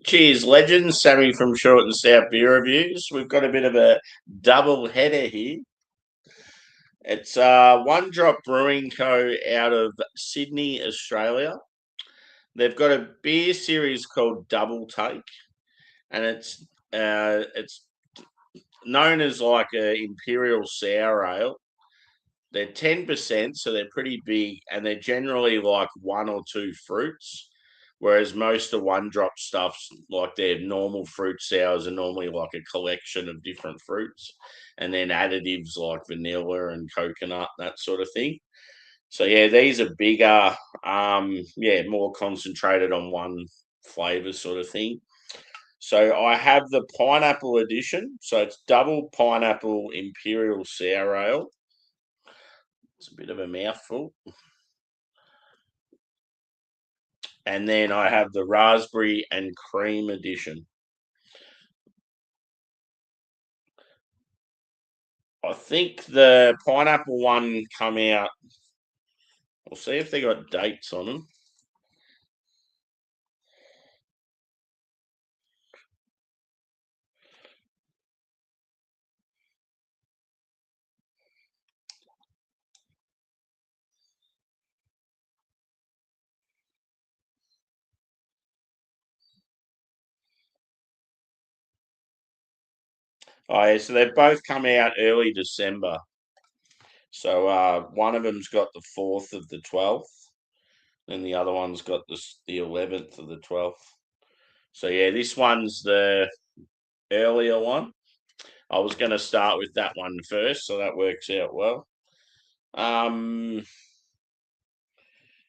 Cheers, legends. Sammy from Short and Stout Beer Reviews. We've got a bit of a double header here. It's One Drop Brewing Co. out of Sydney, Australia. They've got a beer series called Double Take, and it's known as like a Imperial Sour Ale. They're 10%, so they're pretty big, and they're generally like one or two fruits. Whereas most of One Drop stuffs, like their normal fruit sours, are normally like a collection of different fruits, and then additives like vanilla and coconut, that sort of thing. So yeah, these are bigger, more concentrated on one flavor sort of thing. So I have the pineapple edition. So it's double pineapple imperial sour ale. It's a bit of a mouthful. And then I have the raspberry and cream edition. I think the pineapple one come out. We'll see if they got dates on them. Oh, yeah, so they've both come out early December. So one of them's got the 4th of the 12th, and the other one's got the 11th of the 12th. So yeah, this one's the earlier one. I was going to start with that one first, so that works out well.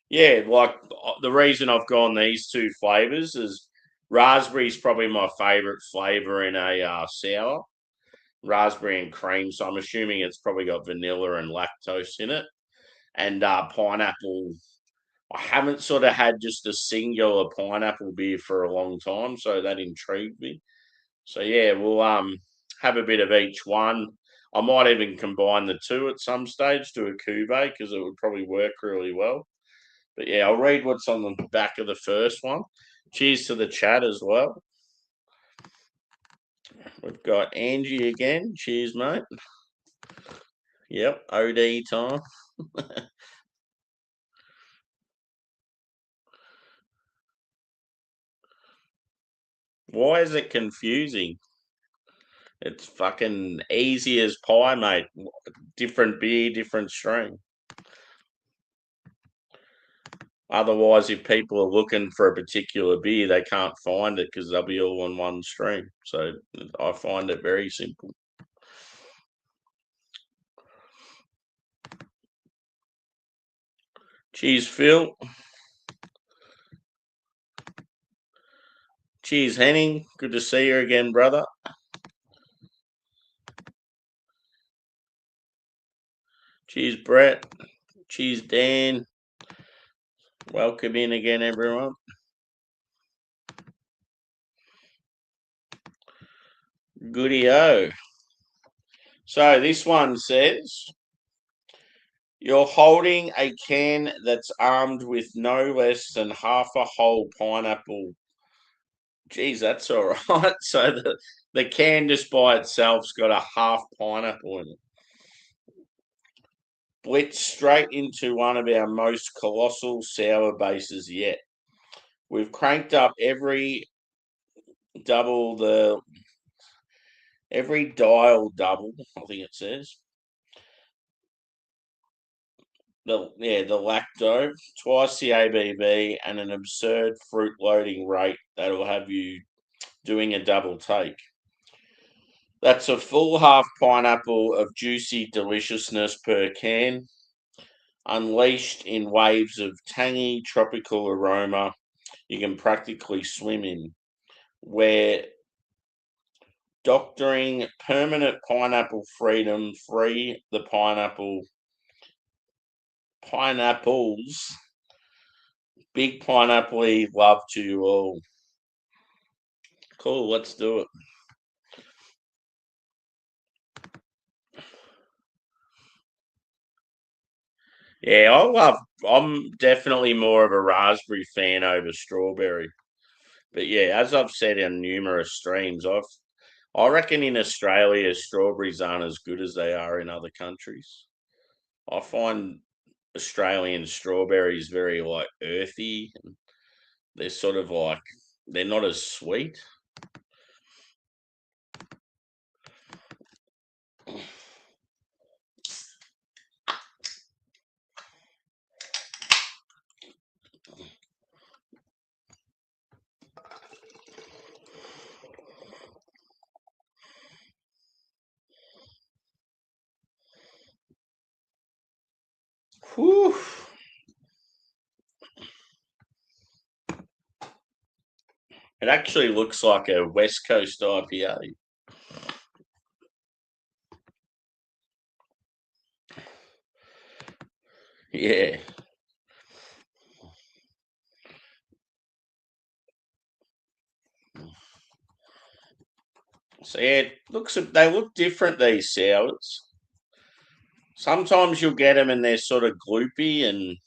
Yeah, like the reason I've gone these two flavors is raspberry's probably my favorite flavor in a sour, raspberry and cream. So I'm assuming it's probably got vanilla and lactose in it. And pineapple, I haven't sort of had just a singular pineapple beer for a long time, so that intrigued me. So yeah, we'll have a bit of each one. I might even combine the two at some stage to a cuvee because it would probably work really well. But yeah, I'll read what's on the back of the first one. Cheers to the chat as well. We've got Angie again. Cheers, mate. Yep, OD time. Why is it confusing? It's fucking easy as pie, mate. Different beer, different string. Otherwise, if people are looking for a particular beer, they can't find it because they'll be all on one string. So I find it very simple. Cheers, Phil. Cheers, Henning. Good to see you again, brother. Cheers, Brett. Cheers, Dan. Welcome in again, everyone. Goody-o. So this one says, you're holding a can that's armed with no less than half a whole pineapple. Geez, that's all right. So the can just by itself's got a half pineapple in it. Blitz straight into one of our most colossal sour bases yet. We've cranked up every dial double, I think it says. The lacto, twice the ABV, and an absurd fruit loading rate that'll have you doing a double take. That's a full half pineapple of juicy deliciousness per can, unleashed in waves of tangy tropical aroma you can practically swim in, where doctoring permanent pineapple freedom free the pineapples. Big pineapple love to you all. Cool, let's do it. Yeah, I'm definitely more of a raspberry fan over strawberry. But yeah, as I've said in numerous streams, I reckon in Australia strawberries aren't as good as they are in other countries. I find Australian strawberries very like earthy. And they're sort of like they're not as sweet. Whew. It actually looks like a West Coast IPA. Yeah. So yeah, they look different, these sours. Sometimes you'll get them and they're sort of gloopy and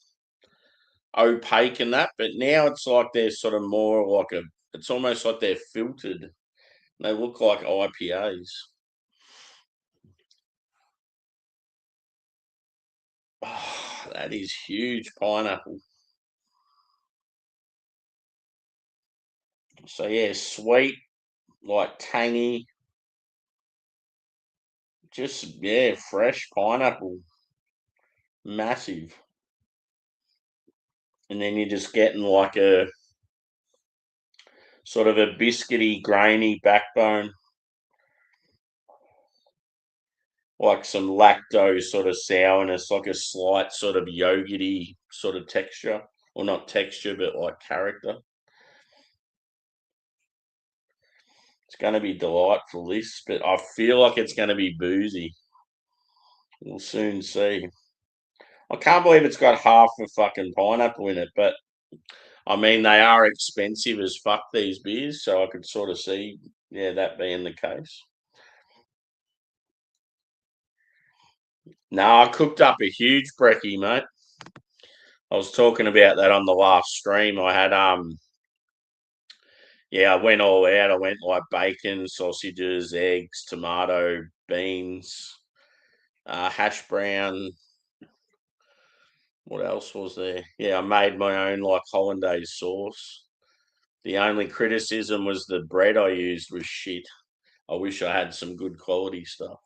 opaque and that, but now it's like they're sort of more like it's almost like they're filtered. They look like IPAs. Oh, that is huge pineapple. So yeah, sweet, like tangy, just yeah, fresh pineapple, massive. And then you're just getting like a sort of a biscuity, grainy backbone, like some lactose sort of sourness, like a slight sort of yogurty sort of texture, or not texture, but like character. It's going to be delightful, this, but I feel like it's going to be boozy. We'll soon see. I can't believe it's got half a fucking pineapple in it, but I mean, they are expensive as fuck, these beers, so I could sort of see, yeah, that being the case. No, I cooked up a huge brekkie, mate. I was talking about that on the last stream. I had yeah, I went all out. I went like bacon, sausages, eggs, tomato, beans, hash brown. What else was there? Yeah, I made my own like hollandaise sauce. The only criticism was the bread I used was shit. I wish I had some good quality stuff.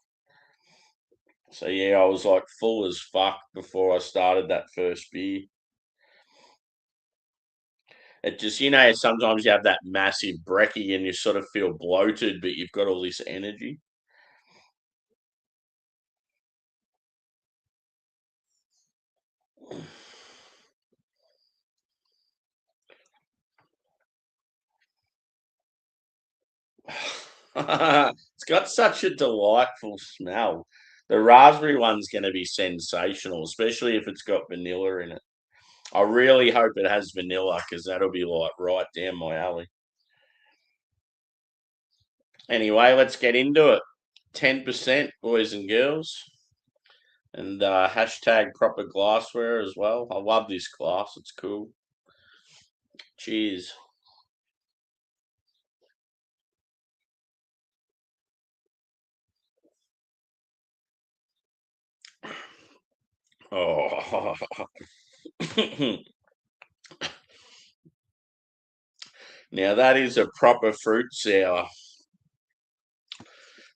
So yeah, I was like full as fuck before I started that first beer. It just, sometimes you have that massive brekkie and you sort of feel bloated, but you've got all this energy. It's got such a delightful smell. The raspberry one's going to be sensational, especially if it's got vanilla in it. I really hope it has vanilla because that'll be like right down my alley. Anyway, let's get into it. 10%, boys and girls. And hashtag proper glassware as well. I love this glass. It's cool. Cheers. Oh. Now that is a proper fruit sour.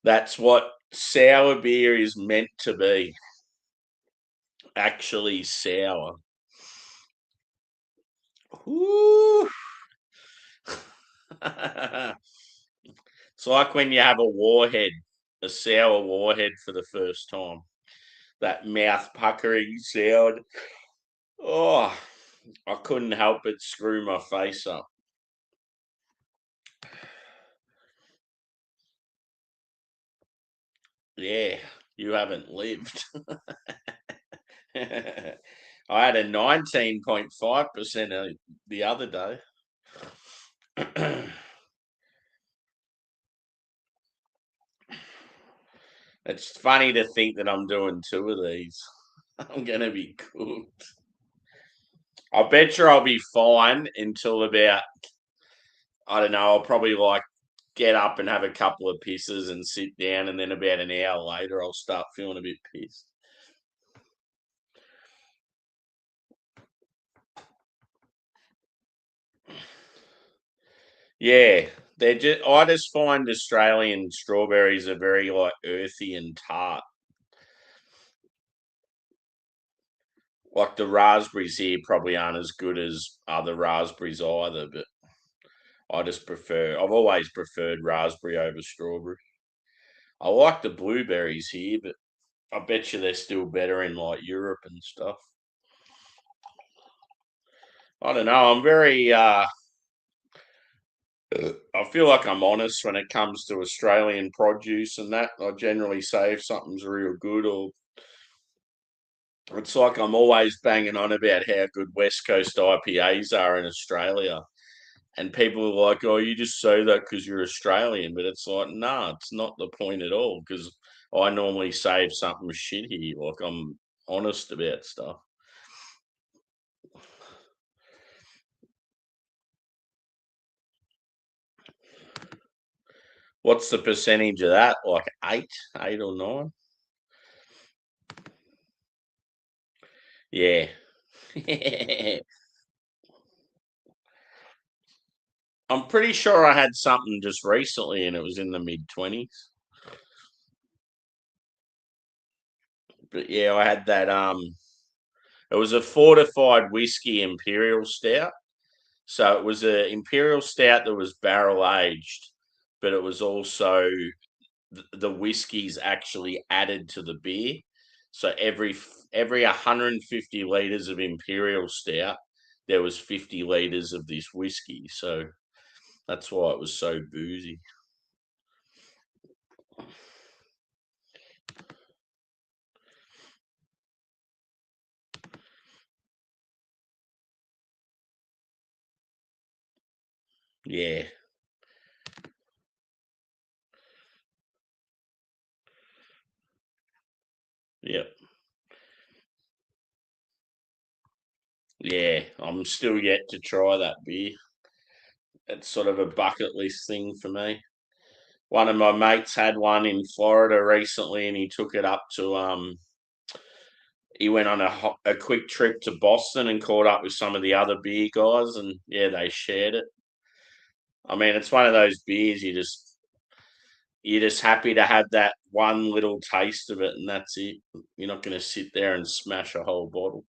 That's what sour beer is meant to be. Actually sour. Woo. It's like when you have a warhead, a sour warhead for the first time. That mouth puckering sound. Oh, I couldn't help but screw my face up. Yeah, you haven't lived. I had a 19.5% the other day. It's funny to think that I'm doing two of these. I'm going to be cooked. I bet you I'll be fine until about I don't know. I'll probably like get up and have a couple of pisses and sit down, and then about an hour later, I'll start feeling a bit pissed. Yeah, they're just. I just find Australian strawberries are very like earthy and tart. Like the raspberries here probably aren't as good as other raspberries either, but I just prefer. I've always preferred raspberry over strawberry. I like the blueberries here, but I bet you they're still better in like Europe and stuff. I don't know. I'm very. I feel like I'm honest when it comes to Australian produce and that. I generally say if something's real good, or it's like I'm always banging on about how good West Coast IPAs are in Australia. And people are like, "Oh, you just say that because you're Australian," but it's like, nah, it's not the point at all. Because I normally say if something's shitty, like I'm honest about stuff. What's the percentage of that? Like eight or nine? Yeah. I'm pretty sure I had something just recently, and it was in the mid 20s. But yeah, I had that. It was a fortified whiskey imperial stout. So it was a imperial stout that was barrel aged, but it was also the whiskies actually added to the beer. So every 150 liters of imperial stout, there was 50 liters of this whiskey. So that's why it was so boozy. Yeah, yeah, yeah. I'm still yet to try that beer. It's sort of a bucket list thing for me. One of my mates had one in Florida recently, and he took it up to he went on a quick trip to Boston and caught up with some of the other beer guys, and yeah, they shared it. I mean, it's one of those beers you're just happy to have that one little taste of it, and that's it. You're not going to sit there and smash a whole bottle.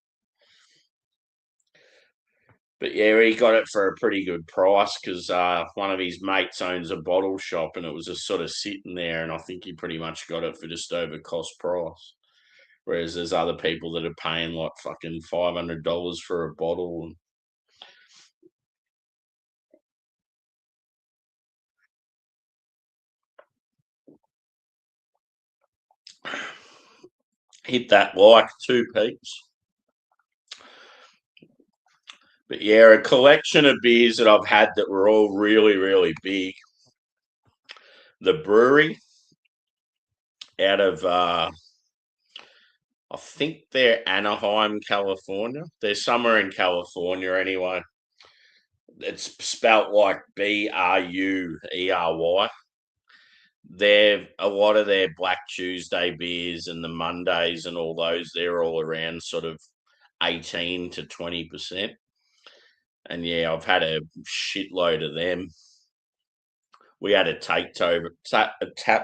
But yeah, he got it for a pretty good price because one of his mates owns a bottle shop, and it was just sort of sitting there, and I think he pretty much got it for just over cost price. Whereas there's other people that are paying like fucking $500 for a bottle. Hit that like two peeps. But yeah, a collection of beers that I've had that were all really, really big. The brewery out of I think they're Anaheim, California. They're somewhere in California anyway. It's spelt like Bruery. They're a lot of their Black Tuesday beers and the Mondays and all those, they're all around sort of 18 to 20%. And yeah, I've had a shitload of them. We had a tap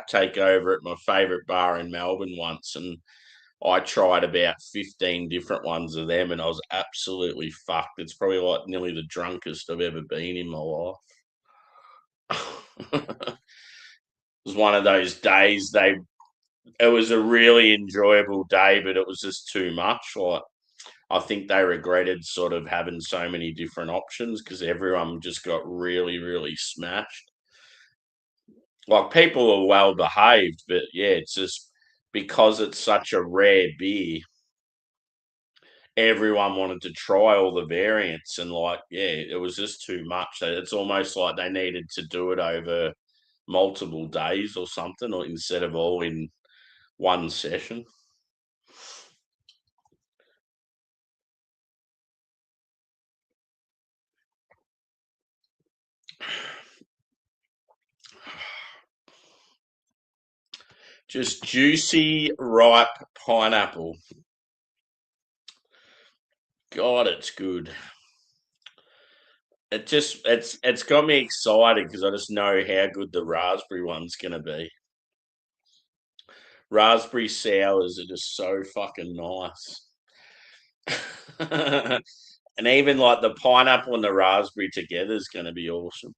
takeover at my favourite bar in Melbourne once, and I tried about 15 different ones of them, and I was absolutely fucked. It's probably like nearly the drunkest I've ever been in my life. It was one of those days. It was a really enjoyable day, but it was just too much. Like I think they regretted sort of having so many different options because everyone just got really, really smashed. Like people are well behaved, but yeah, it's just because it's such a rare beer, everyone wanted to try all the variants, and like, yeah, it was just too much. It's almost like they needed to do it over multiple days or something, or instead of all in one session. Just juicy, ripe pineapple. God, it's good. It's got me excited because I just know how good the raspberry one's gonna be. Raspberry sours are just so fucking nice. And even like the pineapple and the raspberry together is gonna be awesome.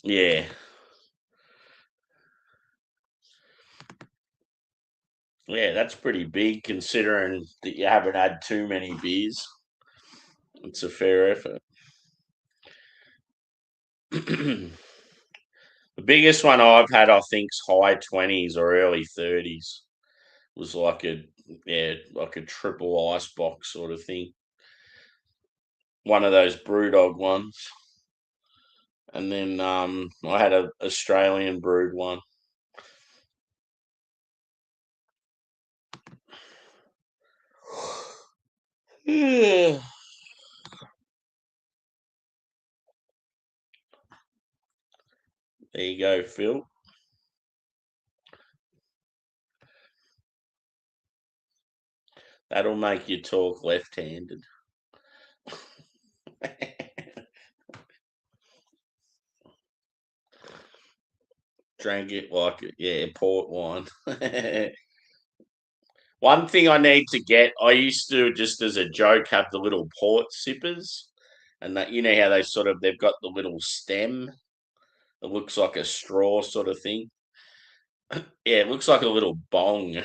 Yeah. Yeah, that's pretty big considering that you haven't had too many beers. It's a fair effort. The biggest one I've had, I think, is high 20s or early 30s. Was like like a triple ice box sort of thing. One of those brewdog ones. And then I had a Australian brewed one. There you go, Phil. That'll make you talk left-handed. Drank it like port wine. One thing I need to get, I used to just as a joke have the little port sippers, and that you know how they've got the little stem that looks like a straw sort of thing. Yeah, it looks like a little bong.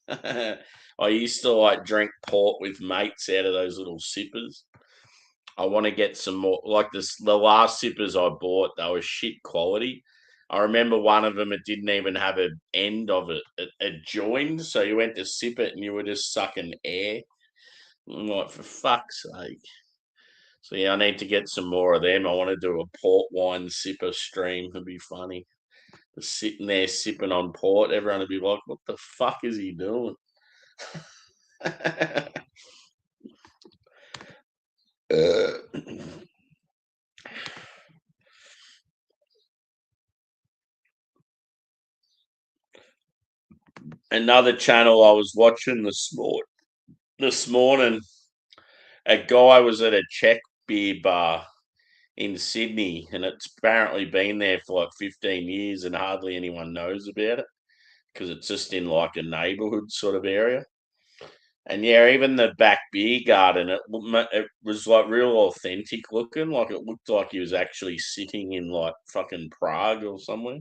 I used to like drink port with mates out of those little sippers. I want to get some more like this. The last sippers I bought, they were shit quality. I remember one of them, it didn't even have an end of it. It joined, so you went to sip it and you were just sucking air. I'm like, for fuck's sake. So yeah, I need to get some more of them. I want to do a port wine sipper stream. It'd be funny. Just sitting there sipping on port, everyone would be like, "What the fuck is he doing?" Uh, Another channel I was watching this morning, a guy was at a Czech beer bar in Sydney, and it's apparently been there for like 15 years, and hardly anyone knows about it because it's just in like a neighbourhood sort of area. And yeah, even the back beer garden, it was like real authentic looking. Like it looked like he was actually sitting in like fucking Prague or somewhere.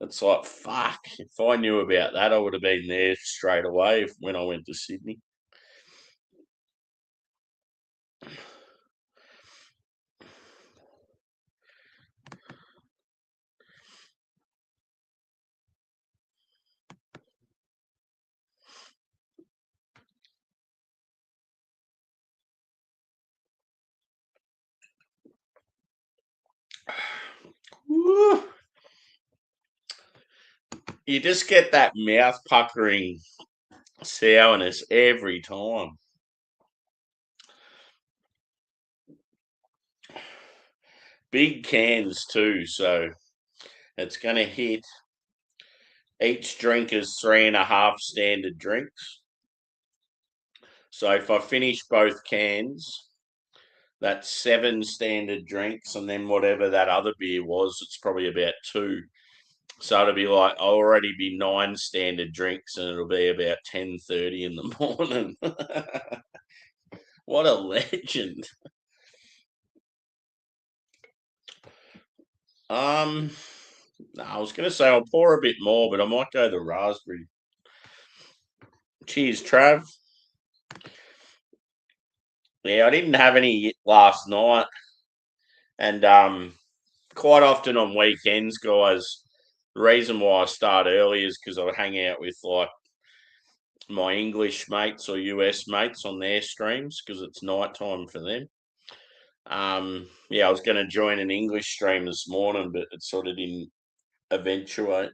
It's like fuck. If I knew about that, I would have been there straight away when I went to Sydney. Woo. You just get that mouth puckering sourness every time. Big cans too, so it's going to hit. Each drink is 3.5 standard drinks. So if I finish both cans, that's 7 standard drinks, and then whatever that other beer was, it's probably about 2. So it'll be like I'll already be 9 standard drinks, and it'll be about 10:30 in the morning. What a legend! Um, no, I was going to say I'll pour a bit more, but I might go the raspberry. Cheers, Trav. Yeah, I didn't have any last night, and quite often on weekends, guys. The reason why I start early is because I hang out with like my English mates or US mates on their streams because it's night time for them. Yeah, I was going to join an English stream this morning, but it sort of didn't eventuate.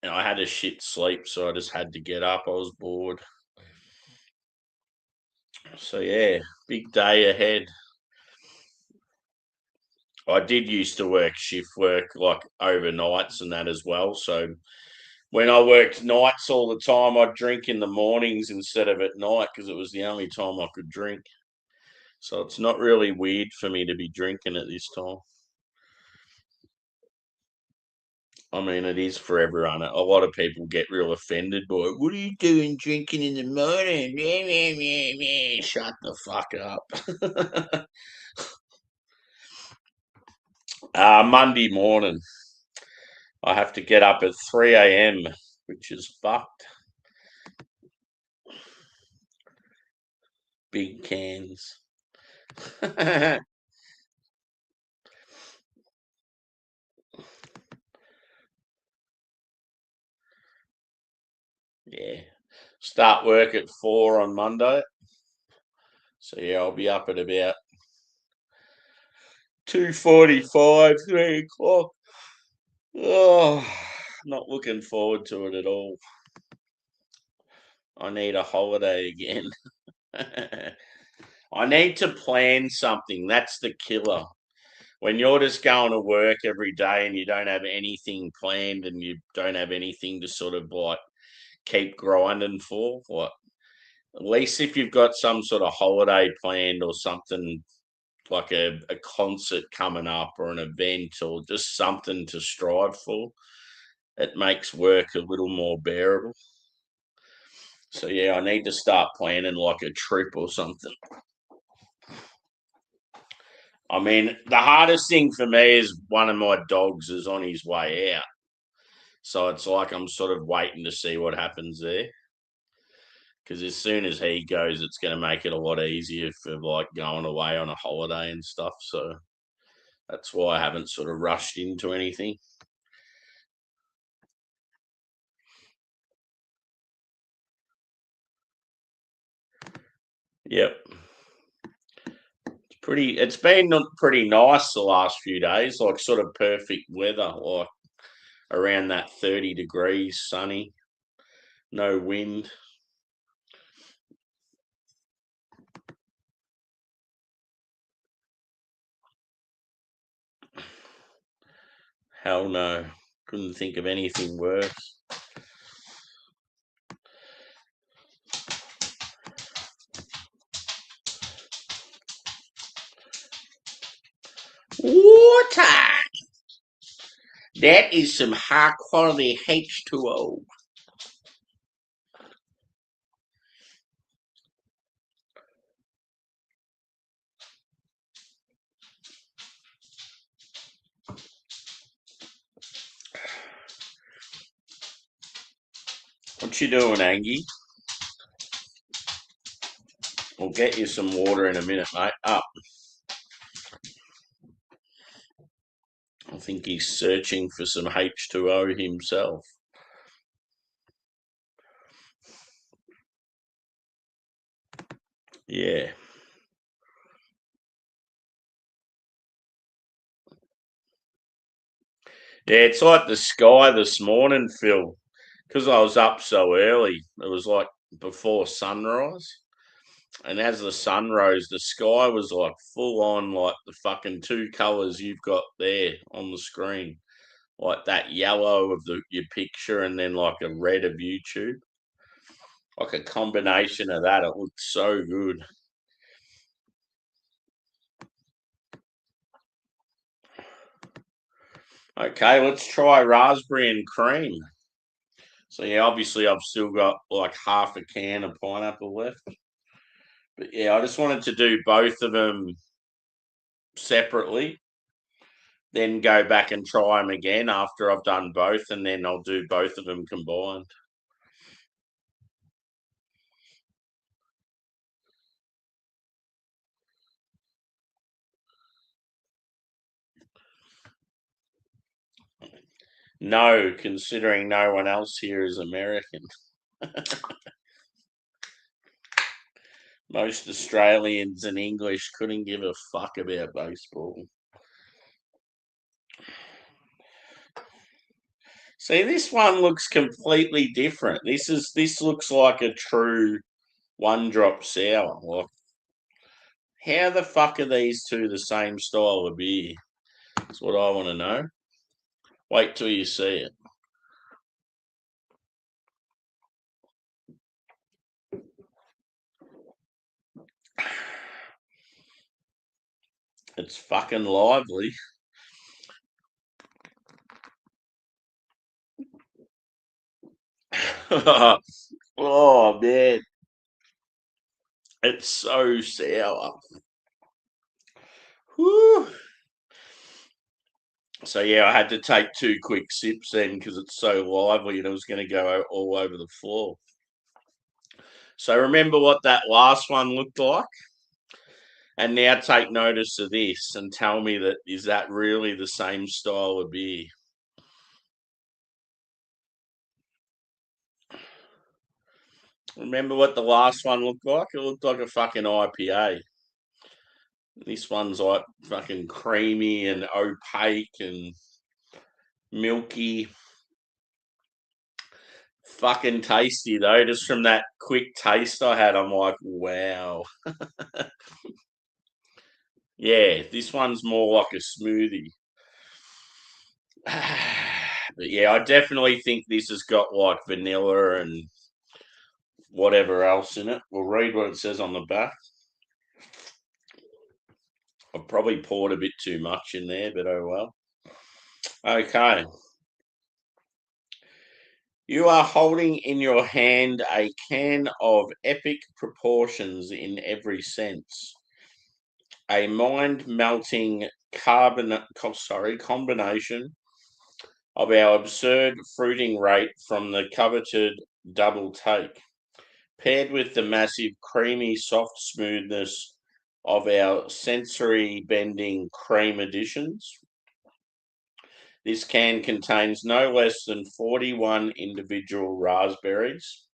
And I had a shit sleep, so I just had to get up. I was bored. So yeah, big day ahead. I did used to work shift work like overnights and that as well. So when I worked nights all the time, I'd drink in the mornings instead of at night because it was the only time I could drink. So it's not really weird for me to be drinking at this time. I mean, it is for everyone. A lot of people get real offended by it. What are you doing drinking in the morning? Meh, meh, meh, meh. Shut the fuck up. Monday morning, I have to get up at 3 a.m., which is fucked. Big cans. Yeah. Start work at 4 on Monday. So yeah, I'll be up at about 2:45, 3 o'clock. Oh, not looking forward to it at all. I need a holiday again. I need to plan something. That's the killer. When you're just going to work every day and you don't have anything planned and you don't have anything to sort of like keep grinding for, like at least if you've got some sort of holiday planned or something like a concert coming up or an event or just something to strive for, it makes work a little more bearable. So yeah, I need to start planning like a trip or something. I mean, the hardest thing for me is one of my dogs is on his way out. So it's like I'm sort of waiting to see what happens there. Because as soon as he goes, it's going to make it a lot easier for like going away on a holiday and stuff. So that's why I haven't sort of rushed into anything. Yep. It's been pretty nice the last few days, like sort of perfect weather, like around that 30 degrees, sunny, no wind. Hell no. Couldn't think of anything worse. Water! That is some high quality H2O. What you doing, Angie? We'll get you some water in a minute, mate. Up. I think he's searching for some H2O himself. Yeah. Yeah, it's like the sky this morning, Phil. Because I was up so early, it was like before sunrise. And as the sun rose, the sky was like full on, like the fucking two colours you've got there on the screen. Like that yellow of your picture and then like a red of YouTube. Like a combination of that. It looked so good. Okay, let's try raspberry and cream. So yeah, obviously I've still got like half a can of pineapple left. But yeah, I just wanted to do both of them separately, then go back and try them again after I've done both, and then I'll do both of them combined. No, considering no one else here is American. Most Australians and English couldn't give a fuck about baseball. See, this one looks completely different. This looks like a true one drop sour. Like, how the fuck are these two the same style of beer? That's what I want to know. Wait till you see it. It's fucking lively. Oh, man. It's so sour. Whew. So, yeah, I had to take 2 quick sips then because it's so lively and it was going to go all over the floor. So, remember what that last one looked like? And now take notice of this and tell me that is that really the same style of beer? Remember what the last one looked like? It looked like a fucking IPA. This one's like fucking creamy and opaque and milky. Fucking tasty though. Just from that quick taste I had, I'm like, wow. Yeah, this one's more like a smoothie. But yeah, I definitely think this has got like vanilla and whatever else in it. We'll read what it says on the back. I've probably poured a bit too much in there, but oh well. Okay. You are holding in your hand a can of epic proportions in every sense. A mind-melting combination of our absurd fruiting rate from the coveted double take, paired with the massive creamy soft smoothness of our sensory bending cream additions. This can contains no less than 41 individual raspberries,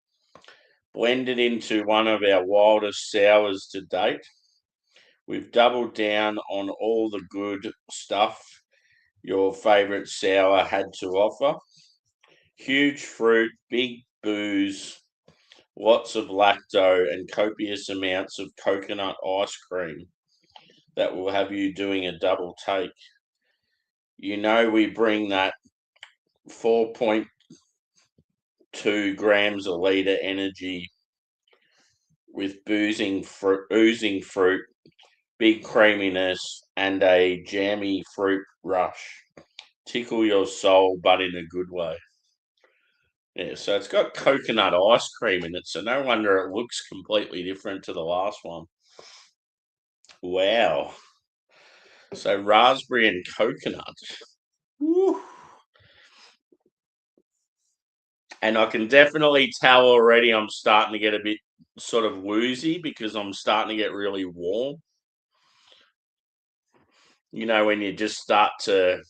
blended into one of our wildest sours to date. We've doubled down on all the good stuff your favourite sour had to offer. Huge fruit, big booze, lots of lacto, and copious amounts of coconut ice cream that will have you doing a double take. You know, we bring that 4.2 grams a litre energy with oozing fruit, big creaminess, and a jammy fruit rush. Tickle your soul, but in a good way. Yeah, so it's got coconut ice cream in it, so no wonder it looks completely different to the last one. Wow. So raspberry and coconut. Woo. And I can definitely tell already I'm starting to get a bit sort of woozy because I'm starting to get really warm. You know, when you just start to,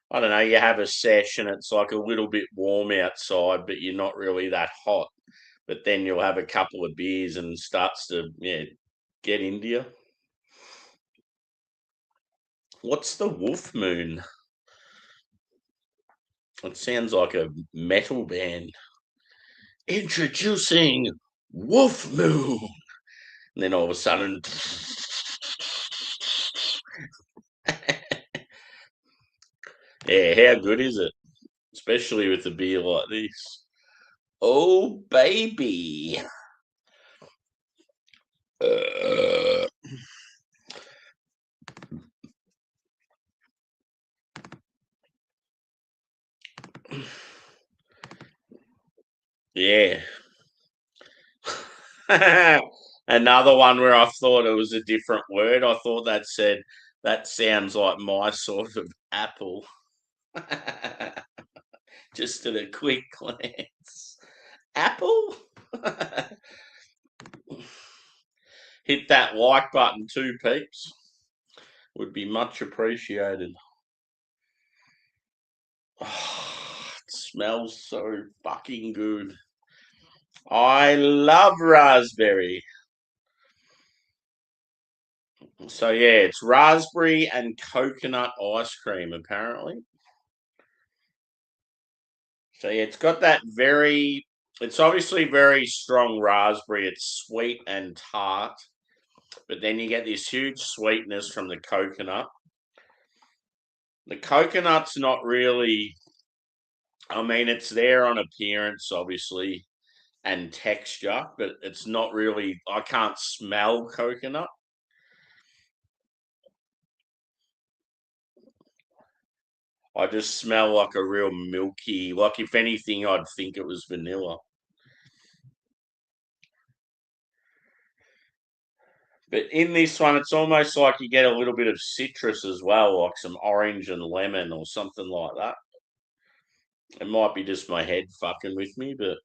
I don't know, you have a session, it's like a little bit warm outside, but you're not really that hot. But then you'll have a couple of beers and starts to, yeah, get into you. What's the Wolf Moon? It sounds like a metal band. Introducing Wolf Moon. And then all of a sudden, yeah, how good is it? Especially with a beer like this. Oh, baby. Uh, yeah. Another one where I thought it was a different word. I thought that said, that sounds like my sort of apple. Just at a quick glance. Apple? Hit that like button too, peeps. Would be much appreciated. Oh, it smells so fucking good. I love raspberry. So yeah, it's raspberry and coconut ice cream apparently. So yeah, it's got that very. It's obviously very strong raspberry. It's sweet and tart, but then you get this huge sweetness from the coconut. The coconut's not really. I mean, it's there on appearance, obviously, and texture, but it's not really. I can't smell coconut. I just smell like a real milky. Like if anything, I'd think it was vanilla. But in this one, it's almost like you get a little bit of citrus as well, like some orange and lemon or something like that. It might be just my head fucking with me, but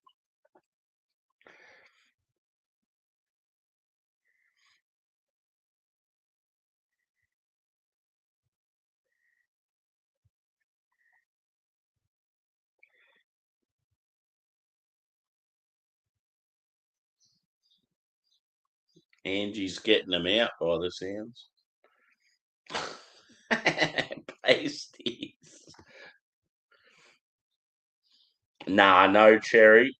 Angie's getting them out by the sounds. Pasties. Nah, no cherry.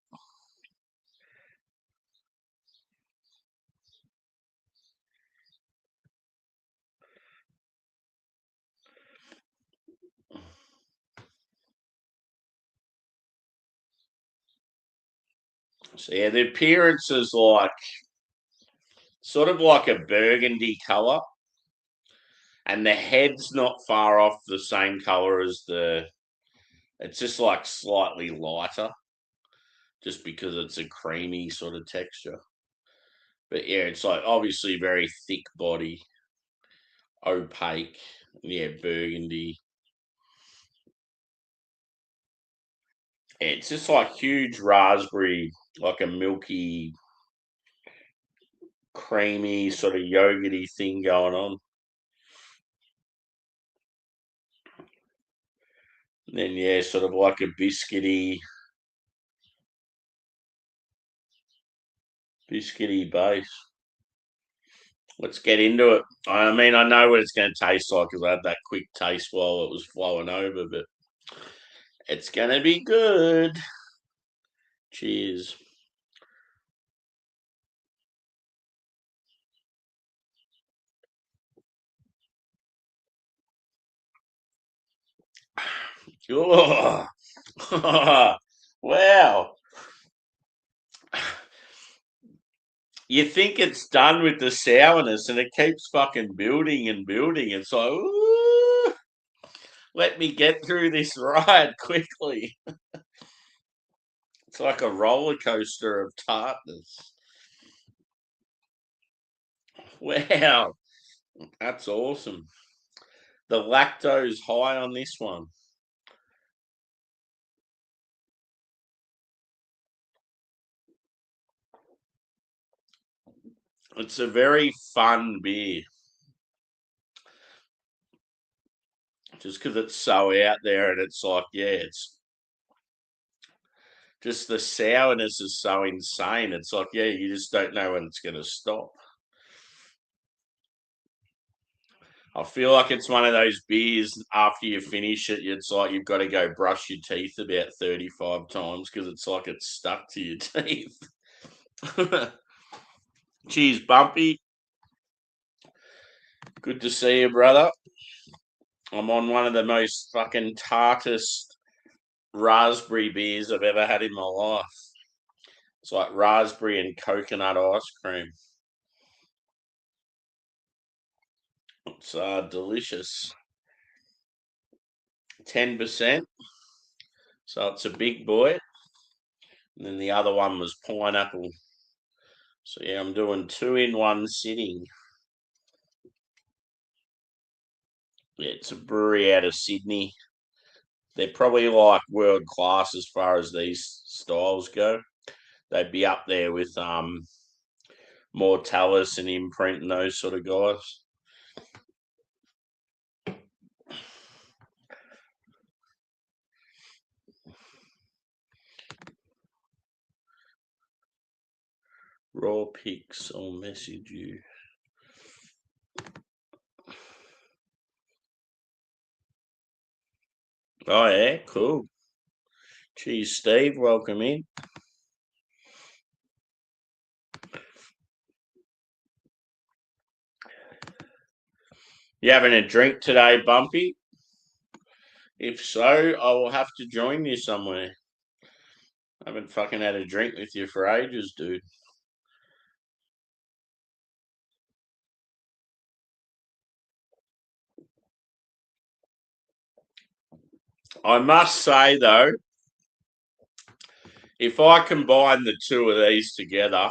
So yeah, the appearance is like sort of like a burgundy colour, and the head's not far off the same colour as the. It's just like slightly lighter, just because it's a creamy sort of texture. But yeah, it's like obviously very thick body, opaque. Yeah, burgundy. It's just like huge raspberry, like a milky, creamy sort of yogurty thing going on. And then yeah, sort of like a biscuity base. Let's get into it. I mean, I know what it's going to taste like because I had that quick taste while it was flowing over, but it's going to be good. Cheers. Oh, wow. You think it's done with the sourness and it keeps fucking building and building. It's like, ooh, let me get through this ride quickly. It's like a roller coaster of tartness. Wow, that's awesome. The lactose high on this one. It's a very fun beer, just because it's so out there and it's like, yeah, it's just the sourness is so insane. It's like, yeah, you just don't know when it's going to stop. I feel like it's one of those beers after you finish it, it's like you've got to go brush your teeth about 35 times because it's like it's stuck to your teeth. Cheers, Bumpy. Good to see you, brother. I'm on one of the most fucking tartest raspberry beers I've ever had in my life. It's like raspberry and coconut ice cream. It's delicious. 10%. So it's a big boy. And then the other one was pineapple. So yeah, I'm doing two in one sitting. Yeah, it's a brewery out of Sydney. They're probably like world class as far as these styles go. They'd be up there with Mortalis and Imprint and those sort of guys. Raw pics, I'll message you. Oh yeah, cool. Cheers, Steve. Welcome in. You having a drink today, Bumpy? If so, I will have to join you somewhere. I haven't fucking had a drink with you for ages, dude. I must say though, if I combine the two of these together,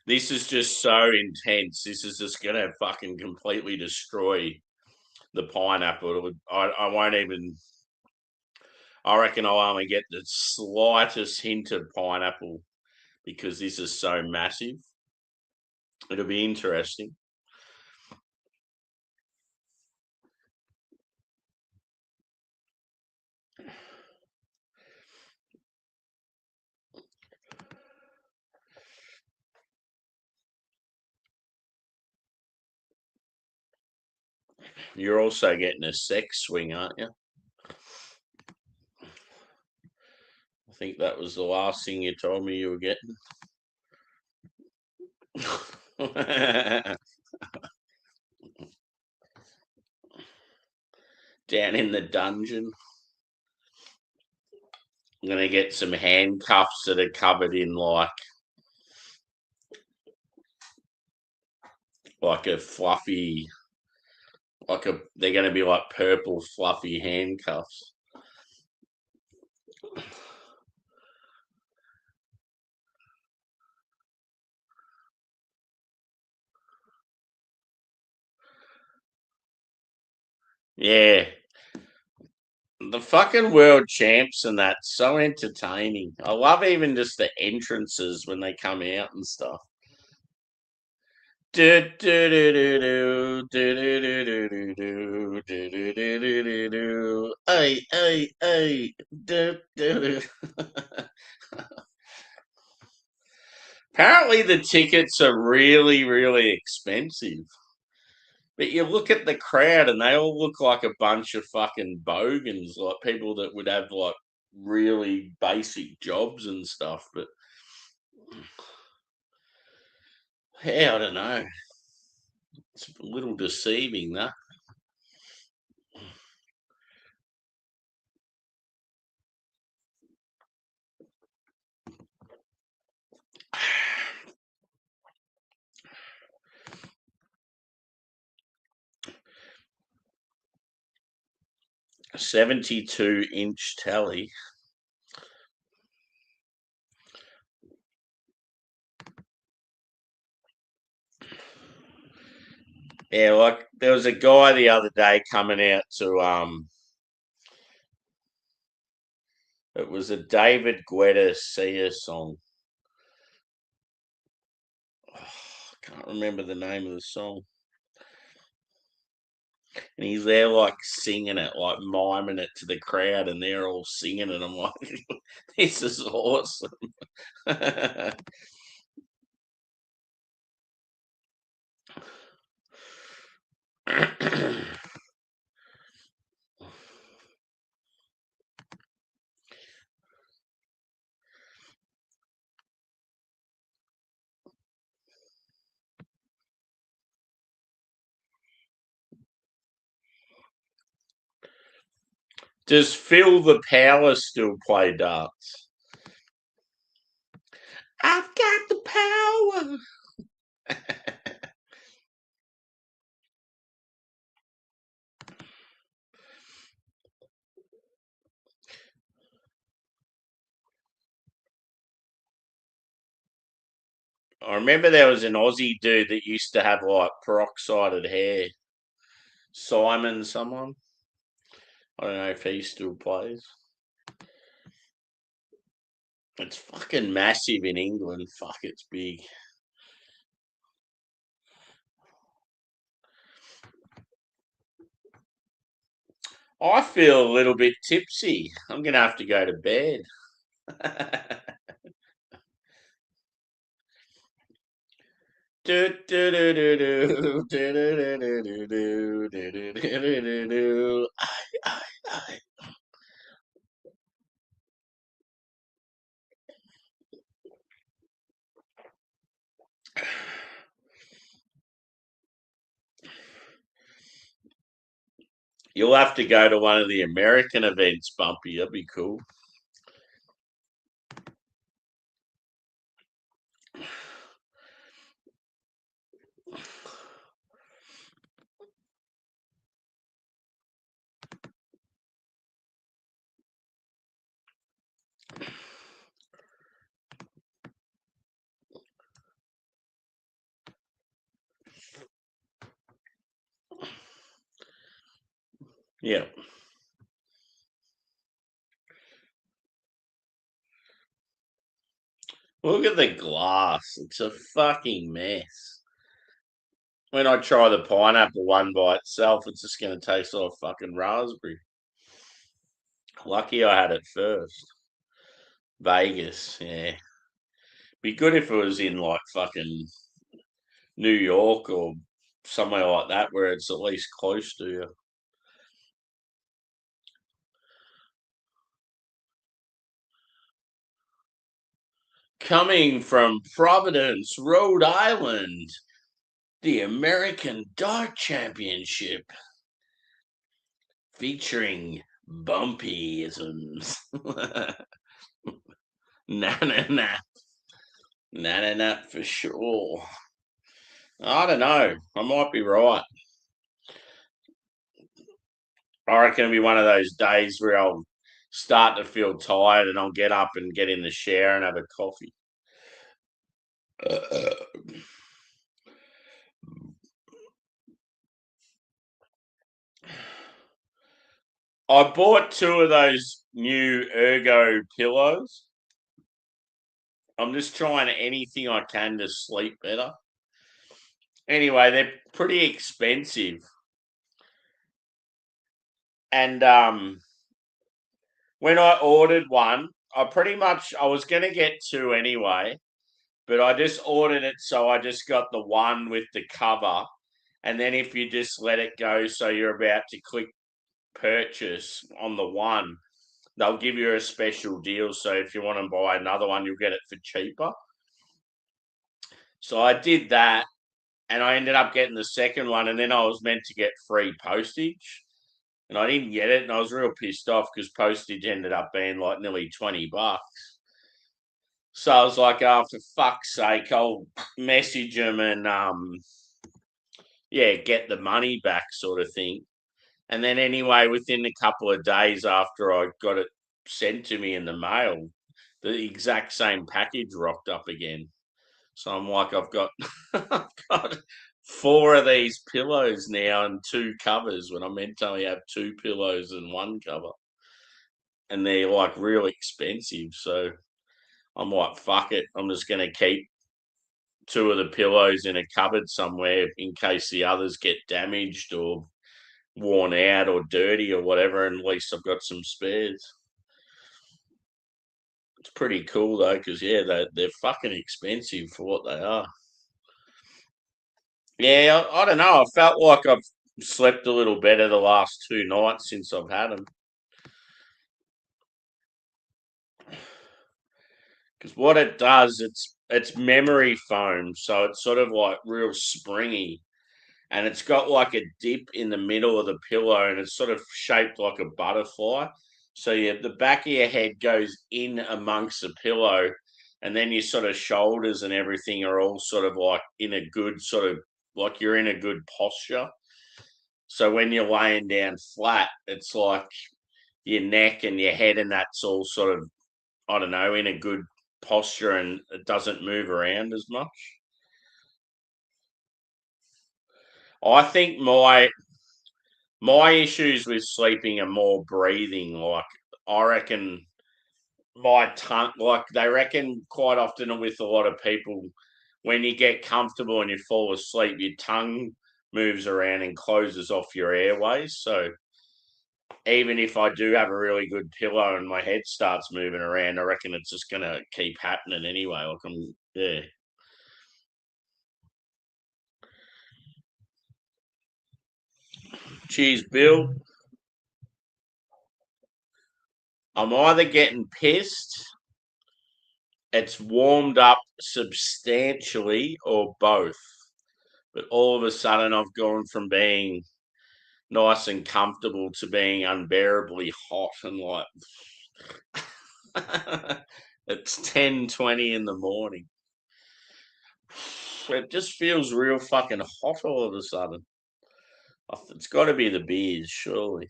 this is just so intense. This is just gonna fucking completely destroy the pineapple. I won't even. I reckon I'll only get the slightest hint of pineapple because this is so massive. It'll be interesting. You're also getting a sex swing, aren't you? I think that was the last thing you told me you were getting. Down in the dungeon. I'm gonna get some handcuffs that are covered in like a fluffy they're gonna be like purple fluffy handcuffs. Yeah. The fucking world champs and that's so entertaining. I love even just the entrances when they come out and stuff. Do, do, do, do, do, do, do, do, do, do, do, do, do, do, do, do. Ay, ay, ay. Do, do, do. Apparently the tickets are really, really expensive. But you look at the crowd and they all look like a bunch of fucking bogans, like people that would have like really basic jobs and stuff. But yeah, I don't know. It's a little deceiving, that. A 72-inch telly. Yeah, like there was a guy the other day coming out to it was a David Guetta Sia song. Oh, I can't remember the name of the song. And he's there like singing it, like miming it to the crowd, and they're all singing it. I'm like, this is awesome. Does Phil the Power still play darts? I've got the power. I remember there was an Aussie dude that used to have like peroxided hair. Simon, someone. I don't know if he still plays. It's fucking massive in England. Fuck, it's big. I feel a little bit tipsy. I'm gonna have to go to bed. Do, do, do, do, do, do, do, do, do, do, do, do, do, do, do. Aye. You'll have to go to one of the American events, Bumpy. That'd be cool. Yeah. Look at the glass. It's a fucking mess. When I try the pineapple one by itself, it's just going to taste like fucking raspberry. Lucky I had it first. Vegas, yeah. Be good if it was in like fucking New York or somewhere like that where it's at least close to you. Coming from Providence, Rhode Island, the American Dart Championship featuring bumpyisms. Nah, nah, nah. Nah, nah, nah, for sure. I don't know. I might be right. I reckon it'll be one of those days where I'll start to feel tired and I'll get up and get in the shower and have a coffee. I bought two of those new Ergo pillows. I'm just trying anything I can to sleep better. Anyway, they're pretty expensive. And when I ordered one, I was gonna get two anyway, but I just ordered it so I just got the one with the cover. And then if you just let it go so you're about to click purchase on the one, they'll give you a special deal. So if you want to buy another one, you'll get it for cheaper. So I did that and I ended up getting the second one. And then I was meant to get free postage and I didn't get it. And I was real pissed off because postage ended up being like nearly $20. So I was like, oh, for fuck's sake, I'll message them and, yeah, get the money back sort of thing. And then anyway, within a couple of days after I got it sent to me in the mail, the exact same package rocked up again. So I'm like, I've got four of these pillows now and two covers when I meant to only have two pillows and one cover. And they're like real expensive. So I'm like, fuck it. I'm just going to keep two of the pillows in a cupboard somewhere in case the others get damaged or worn out or dirty or whatever, and at least I've got some spares. It's pretty cool though, because yeah, they're fucking expensive for what they are. Yeah, I don't know. I felt like I've slept a little better the last two nights since I've had them. Because what it does, it's memory foam, so it's sort of like real springy, and it's got like a dip in the middle of the pillow, and it's sort of shaped like a butterfly. So yeah, the back of your head goes in amongst the pillow, and then your sort of shoulders and everything are all sort of like in a good sort of like you're in a good posture. So when you're laying down flat, it's like your neck and your head and that's all sort of I don't know in a good posture and it doesn't move around as much. I think my issues with sleeping are more breathing. Like I reckon my tongue, like they reckon quite often with a lot of people, when you get comfortable and you fall asleep, your tongue moves around and closes off your airways. So even if I do have a really good pillow and my head starts moving around, I reckon it's just gonna keep happening anyway. Like I'm, yeah. Cheers, Bill. I'm either getting pissed, it's warmed up substantially, or both. But all of a sudden, I've gone from being nice and comfortable to being unbearably hot and like it's 10:20 in the morning. It just feels real fucking hot all of a sudden. It's got to be the beers, surely.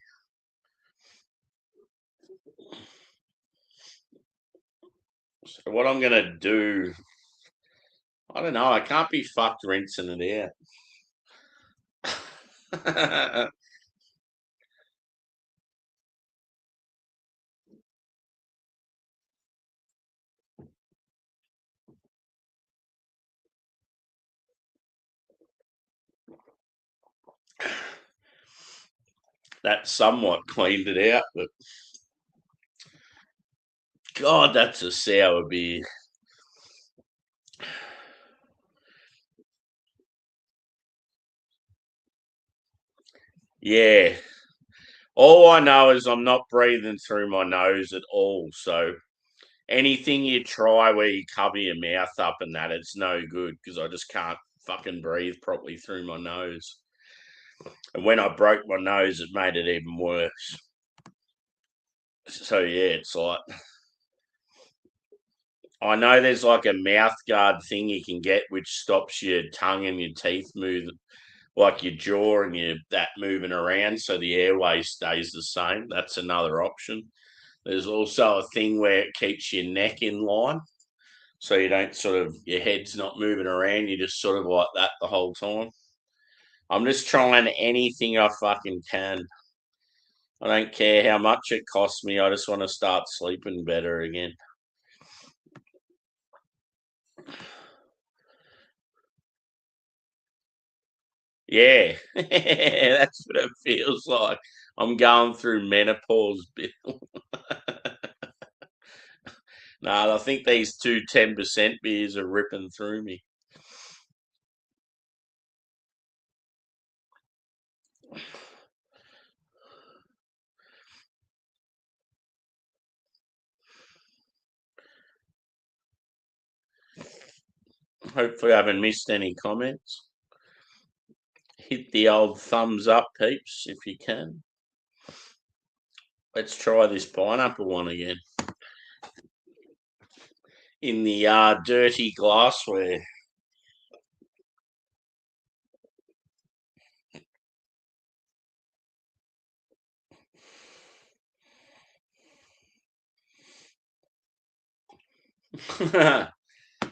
So what I'm gonna do, I don't know. I can't be fucked rinsing it out. That somewhat cleaned it out, but God, that's a sour beer. Yeah. All I know is I'm not breathing through my nose at all. So anything you try where you cover your mouth up and that, it's no good because I just can't fucking breathe properly through my nose. And when I broke my nose, it made it even worse. So yeah, it's like I know there's like a mouth guard thing you can get which stops your tongue and your teeth move, like your jaw and your that moving around, so the airway stays the same. That's another option. There's also a thing where it keeps your neck in line, so you don't sort of your head's not moving around. You just sort of like that the whole time. I'm just trying anything I fucking can. I don't care how much it costs me. I just want to start sleeping better again. Yeah, that's what it feels like. I'm going through menopause, Bill. No, I think these two 10% beers are ripping through me. Hopefully, I haven't missed any comments. Hit the old thumbs up, peeps, if you can. Let's try this pineapple one again. In the dirty glassware.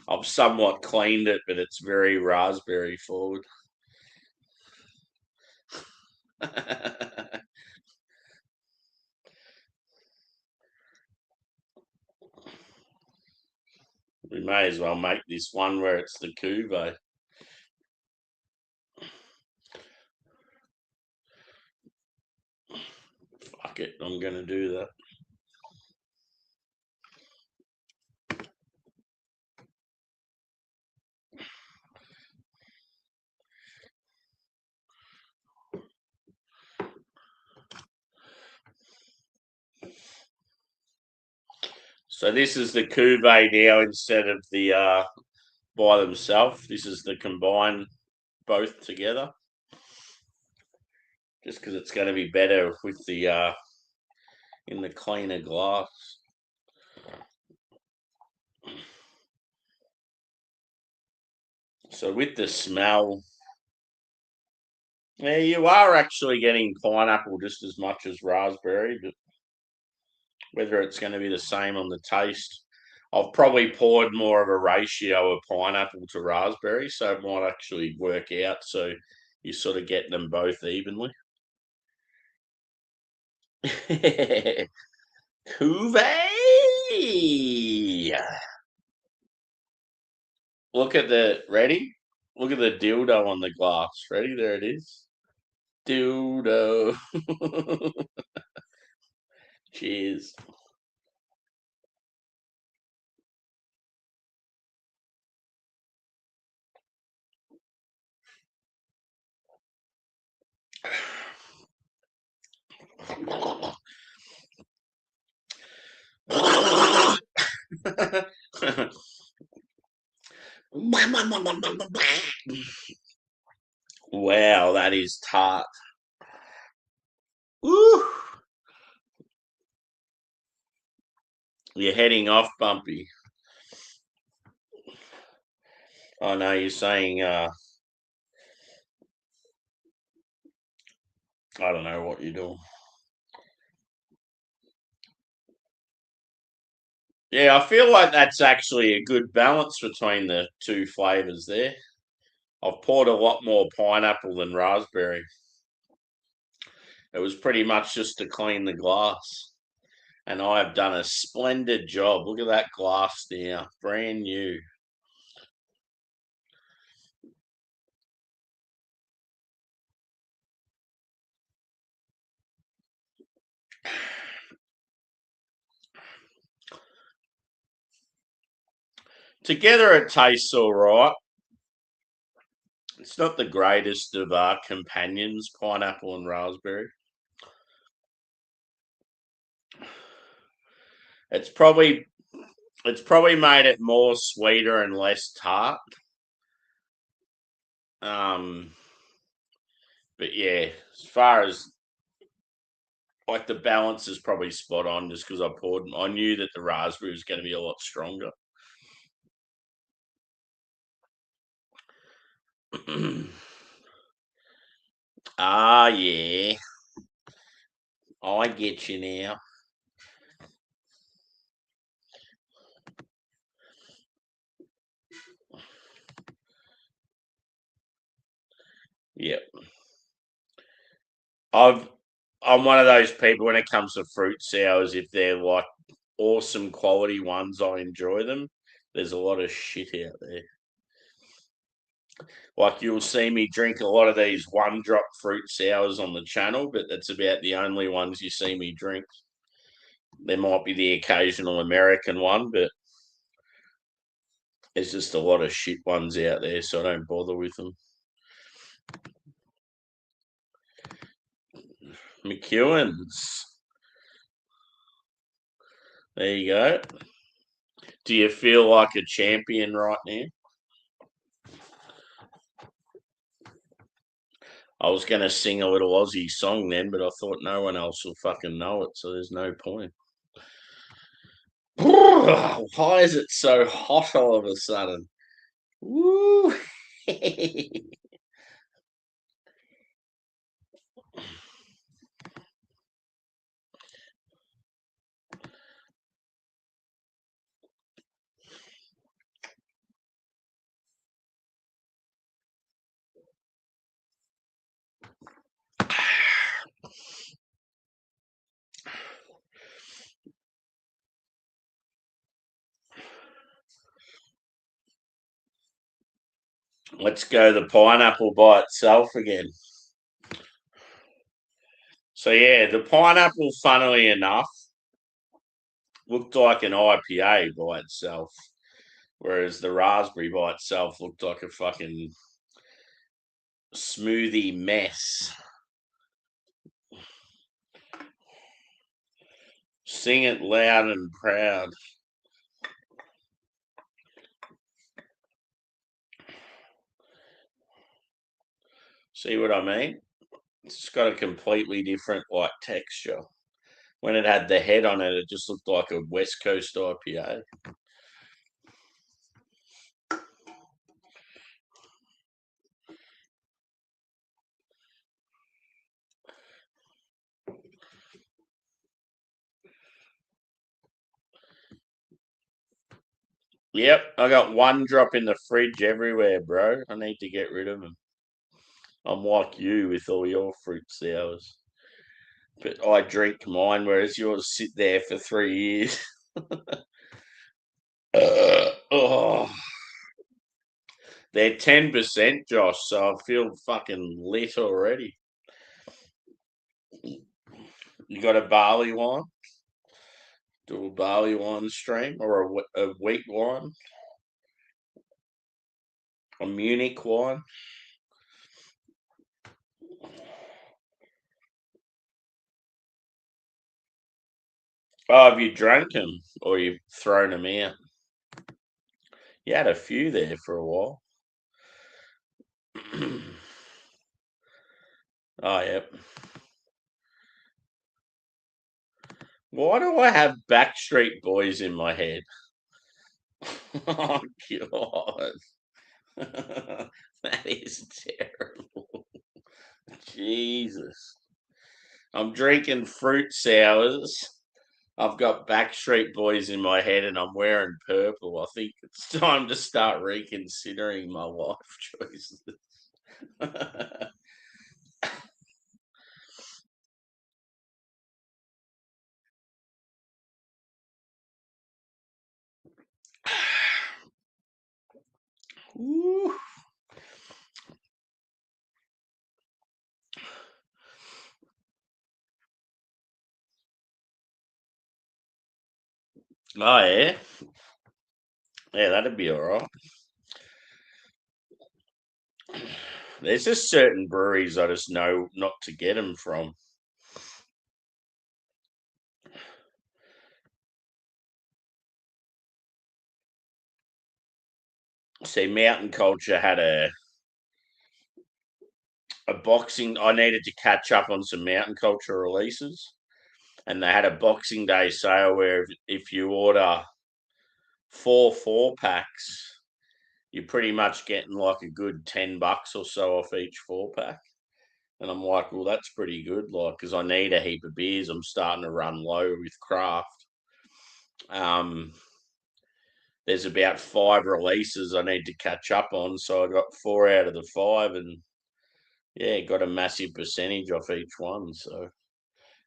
I've somewhat cleaned it, but it's very raspberry forward. We may as well make this one where it's the cuvee. Fuck it, I'm going to do that. So this is the cuvee now instead of the by themselves. This is the combine both together. Just because it's going to be better with the in the cleaner glass. So with the smell, yeah, you are actually getting pineapple just as much as raspberry, but whether it's going to be the same on the taste, I've probably poured more of a ratio of pineapple to raspberry, so it might actually work out. So you're sort of getting them both evenly. Cuvee. Look at the ready. Look at the dildo on the glass. Ready? There it is. Dildo. Cheers. Wow, that is tart. Woo! You're heading off, Bumpy. I know you're saying, I don't know what you're doing. Yeah, I feel like that's actually a good balance between the two flavours there. I've poured a lot more pineapple than raspberry. It was pretty much just to clean the glass. And I have done a splendid job. Look at that glass now, brand new. Together it tastes all right. It's not the greatest of companions, pineapple and raspberry. It's probably made it more sweeter and less tart. Um, but yeah, as far as like the balance is probably spot on, just because I knew that the raspberry was going to be a lot stronger. Ah, yeah, I get you now. Yep. I've I'm one of those people when it comes to fruit sours. If they're like awesome quality ones, I enjoy them. There's a lot of shit out there. Like you'll see me drink a lot of these one drop fruit sours on the channel, but that's about the only ones you see me drink. There might be the occasional American one, but there's just a lot of shit ones out there, so I don't bother with them. McEwen's. There you go. Do you feel like a champion right now? I was going to sing a little Aussie song then, but I thought no one else will fucking know it, so there's no point. Why is it so hot all of a sudden? Woo! Let's go the pineapple by itself again. So yeah, the pineapple, funnily enough, looked like an IPA by itself, whereas the raspberry by itself looked like a fucking smoothie mess. Sing it loud and proud. See what I mean? It's got a completely different like texture. When it had the head on it, it just looked like a West Coast IPA. Yep, I got one drop in the fridge everywhere, bro. I need to get rid of them. I'm like you with all your fruit sours. But I drink mine, whereas yours sit there for 3 years. Oh, they're 10%, Josh, so I feel fucking lit already. You got a barley wine? Do a barley wine stream or a wheat wine? A Munich wine? Oh, have you drank them or you've thrown them out? You had a few there for a while. Oh, yep. Why do I have Backstreet Boys in my head? Oh god. That is terrible. Jesus. I'm drinking fruit sours. I've got Backstreet Boys in my head and I'm wearing purple. I think it's time to start reconsidering my life choices. Ooh. Oh yeah, yeah, that'd be all right. There's just certain breweries I just know not to get them from. See, Mountain Culture had a boxing. I needed to catch up on some Mountain Culture releases, and they had a Boxing Day sale where if you order 4 4 packs, you're pretty much getting like a good $10 or so off each 4 pack. And I'm like, well, that's pretty good, like, because I need a heap of beers. I'm starting to run low with craft. Um, there's about 5 releases I need to catch up on, so I got 4 out of the 5, and yeah, got a massive percentage off each one. So,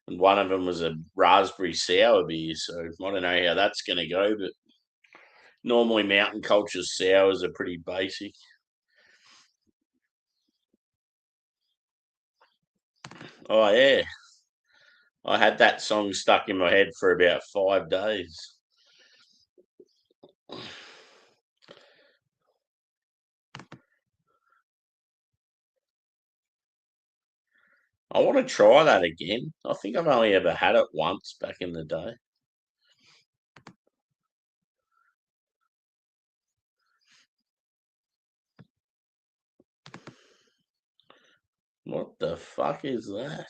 and one of them was a raspberry sour beer. So I don't know how that's going to go, but normally Mountain Culture sours are pretty basic. Oh yeah, I had that song stuck in my head for about 5 days. I want to try that again. I think I've only ever had it once back in the day. What the fuck is that?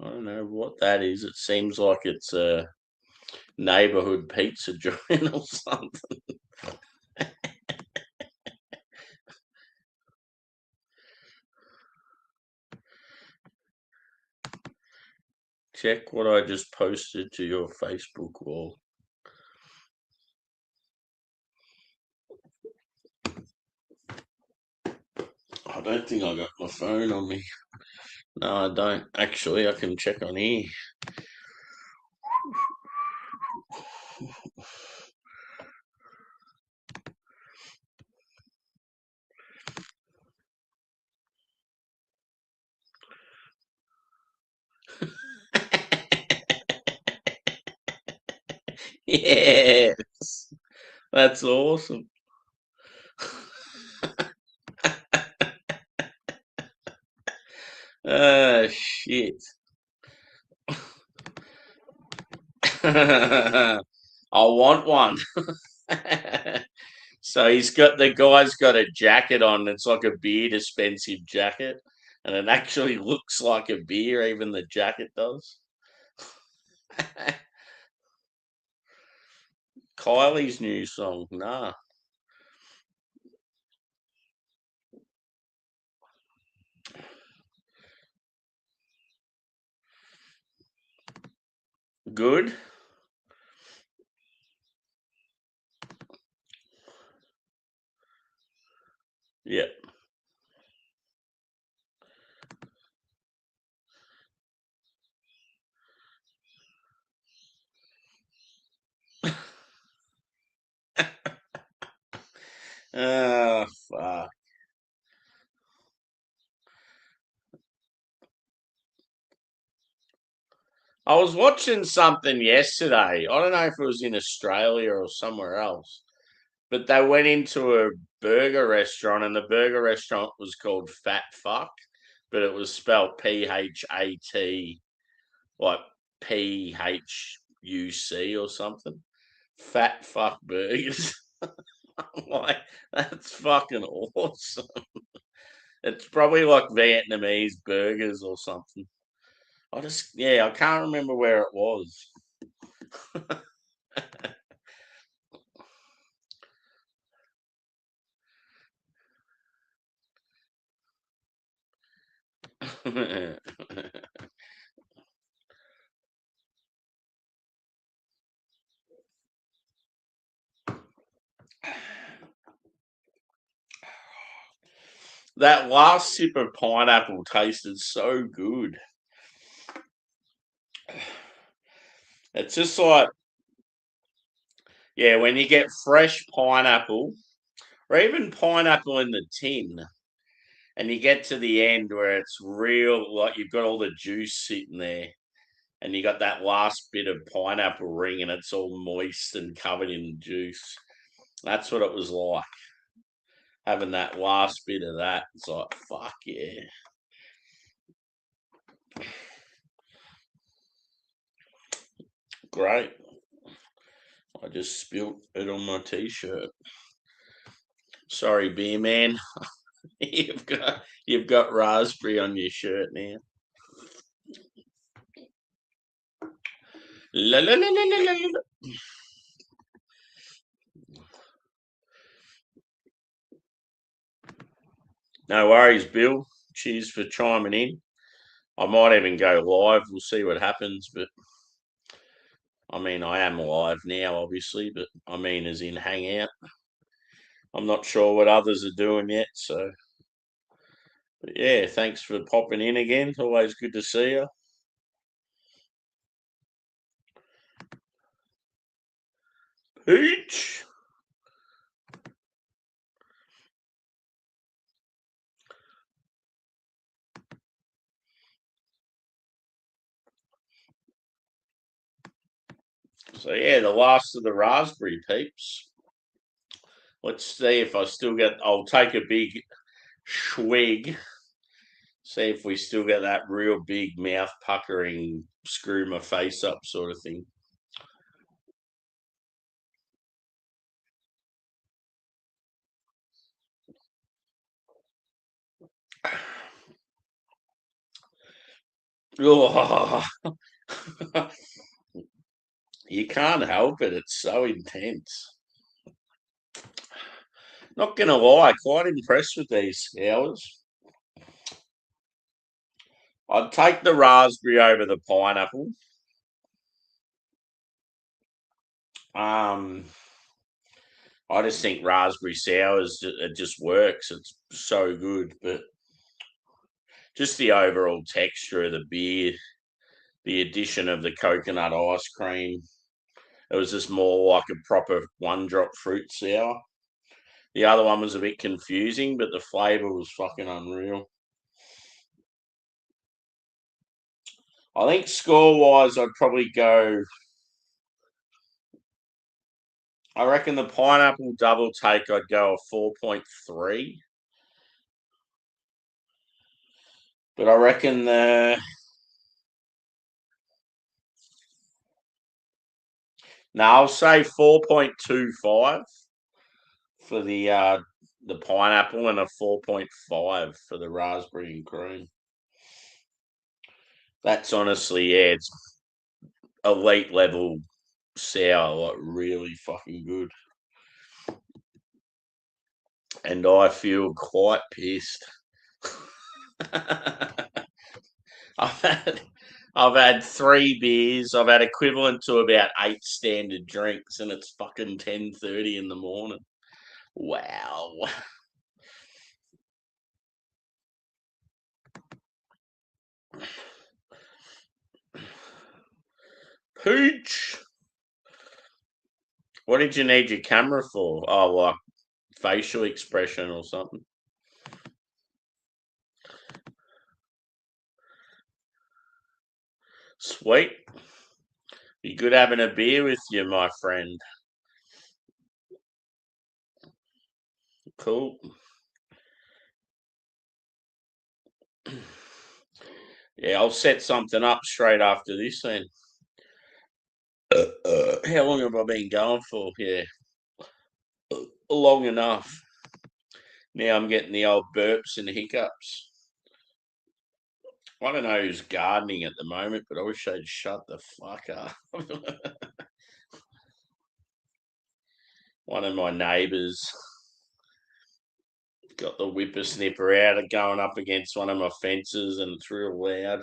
I don't know what that is. It seems like it's a neighborhood pizza joint or something. Check what I just posted to your Facebook wall. I don't think I got my phone on me. No, I don't. Actually, I can check on here. Yes, that's awesome. Shit. I want one. So the guy's got a jacket on. It's like a beer dispensive jacket, and it actually looks like a beer. Even the jacket does. Kylie's new song. Nah, good. Yeah. Oh fuck. I was watching something yesterday. I don't know if it was in Australia or somewhere else, but they went into a burger restaurant, and the burger restaurant was called Fat Fuck, but it was spelled PHAT, like PHUC or something. Fat Fuck Burgers. I'm like, that's fucking awesome. It's probably like Vietnamese burgers or something. I can't remember where it was. That last sip of pineapple tasted so good. It's just like, yeah, when you get fresh pineapple or even pineapple in the tin and you get to the end where it's real, like you've got all the juice sitting there and you got that last bit of pineapple ring and it's all moist and covered in juice. That's what it was like. Having that last bit of that. It's like, fuck yeah. Great. I just spilt it on my t-shirt. Sorry, beer man. you've got raspberry on your shirt now. La, la, la, la, la, la. No worries, Bill. Cheers for chiming in. I might even go live. We'll see what happens. But I mean, I am live now, obviously. But I mean, as in hang out. I'm not sure what others are doing yet. So, but yeah, thanks for popping in again. Always good to see you. Peach. So yeah, the last of the raspberry peeps. Let's see if I still get. I'll take a big swig. See if we still get that real big mouth puckering, screw my face up sort of thing. Oh, you can't help it. It's so intense. Not gonna lie, quite impressed with these hours. I'd take the raspberry over the pineapple. Um, I just think raspberry sours it just works. It's so good, but just the overall texture of the beer, the addition of the coconut ice cream, it was just more like a proper one drop fruit sour. The other one was a bit confusing, but the flavour was fucking unreal. I think score wise, I'd probably go. I reckon the pineapple double take, I'd go a 4.3. But I reckon the. No, I'll say 4.25 for the pineapple and a 4.5 for the raspberry and cream. That's honestly, yeah, it's elite level sour, like really fucking good. And I feel quite pissed. I've had I've had 3 beers. I've had equivalent to about 8 standard drinks, and it's fucking 10:30 in the morning. Wow. Pooch. What did you need your camera for? Oh, like facial expression or something. Sweet. Be good having a beer with you, my friend. Cool. Yeah, I'll set something up straight after this then. How long have I been going for? Yeah, long enough. Now I'm getting the old burps and hiccups. I don't know who's gardening at the moment, but I wish they'd shut the fuck up. One of my neighbours got the whippersnipper out going up against one of my fences, and it's real loud.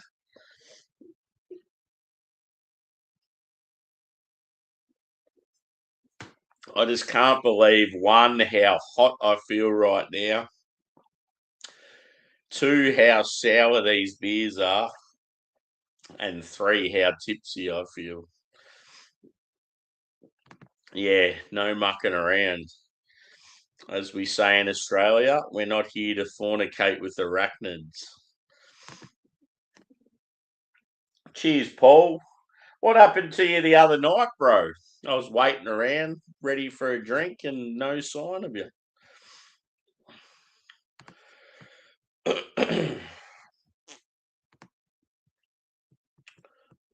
I just can't believe, one, how hot I feel right now. Two, how sour these beers are. And three, how tipsy I feel. Yeah, no mucking around. As we say in Australia, we're not here to fornicate with arachnids. Cheers, Paul. What happened to you the other night, bro? I was waiting around, ready for a drink, and no sign of you.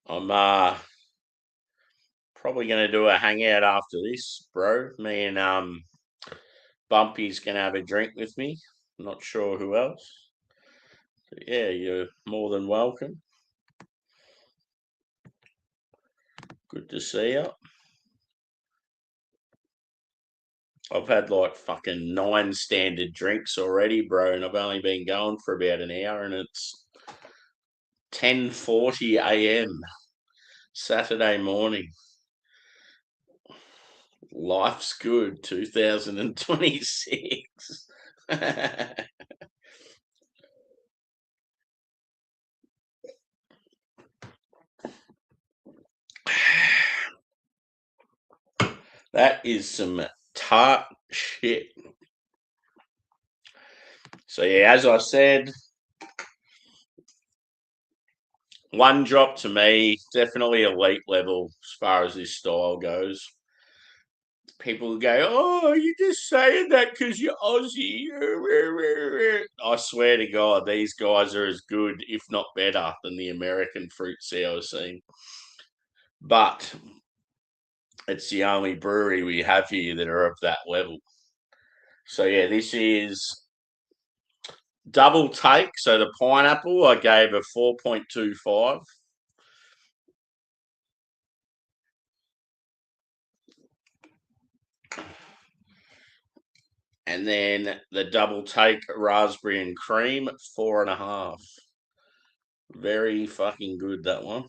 I'm probably going to do a hangout after this, bro. Me and Bumpy's going to have a drink with me. Not sure who else. But yeah, you're more than welcome. Good to see you. I've had like fucking 9 standard drinks already, bro, and I've only been going for about an hour, and it's 10:40 a.m. Saturday morning. Life's good, 2026. That is some tart shit. So yeah, as I said, one drop to me, definitely elite level as far as this style goes. People go, "Oh, you're just saying that because you're Aussie." I swear to God, these guys are as good, if not better, than the American fruit sour scene. But it's the only brewery we have here that are of that level. So yeah, this is double take. So the pineapple, I gave a 4.25. And then the double take raspberry and cream, 4.5. Very fucking good, that one.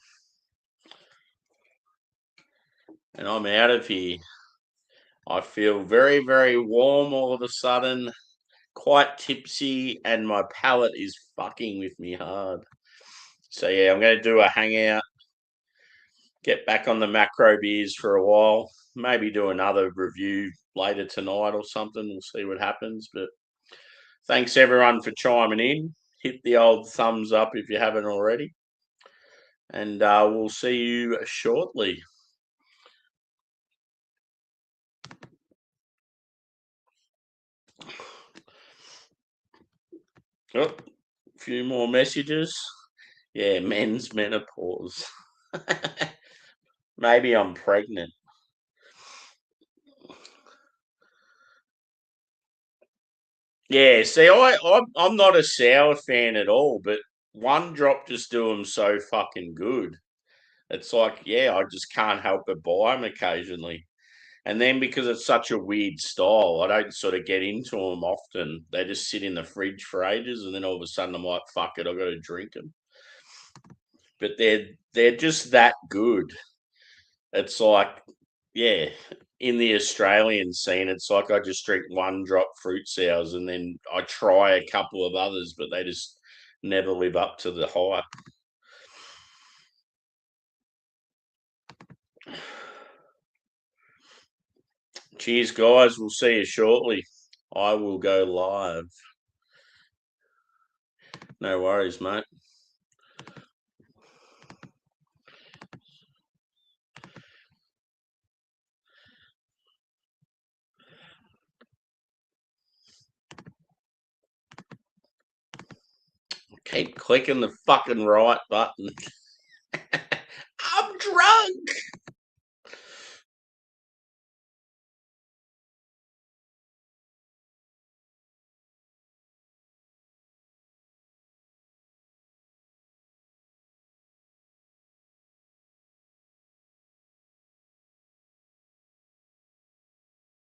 And I'm out of here. I feel very, very warm all of a sudden, quite tipsy, and my palate is fucking with me hard. So yeah, I'm going to do a hangout, get back on the macro beers for a while, maybe do another review later tonight or something. We'll see what happens. But thanks everyone for chiming in. Hit the old thumbs up if you haven't already. And we'll see you shortly. Oh, a few more messages. Yeah, men's menopause. Maybe I'm pregnant. Yeah, see, I'm not a sour fan at all, but one drop just do them so fucking good. It's like, yeah, I just can't help but buy them occasionally. And then because it's such a weird style, I don't sort of get into them often. They just sit in the fridge for ages, and then all of a sudden I'm like, fuck it, I've got to drink them. But they're just that good. It's like, yeah, in the Australian scene, it's like I just drink one drop fruit sours and then I try a couple of others, but they just never live up to the hype. Cheers, guys. We'll see you shortly. I will go live. No worries, mate. Keep clicking the fucking right button.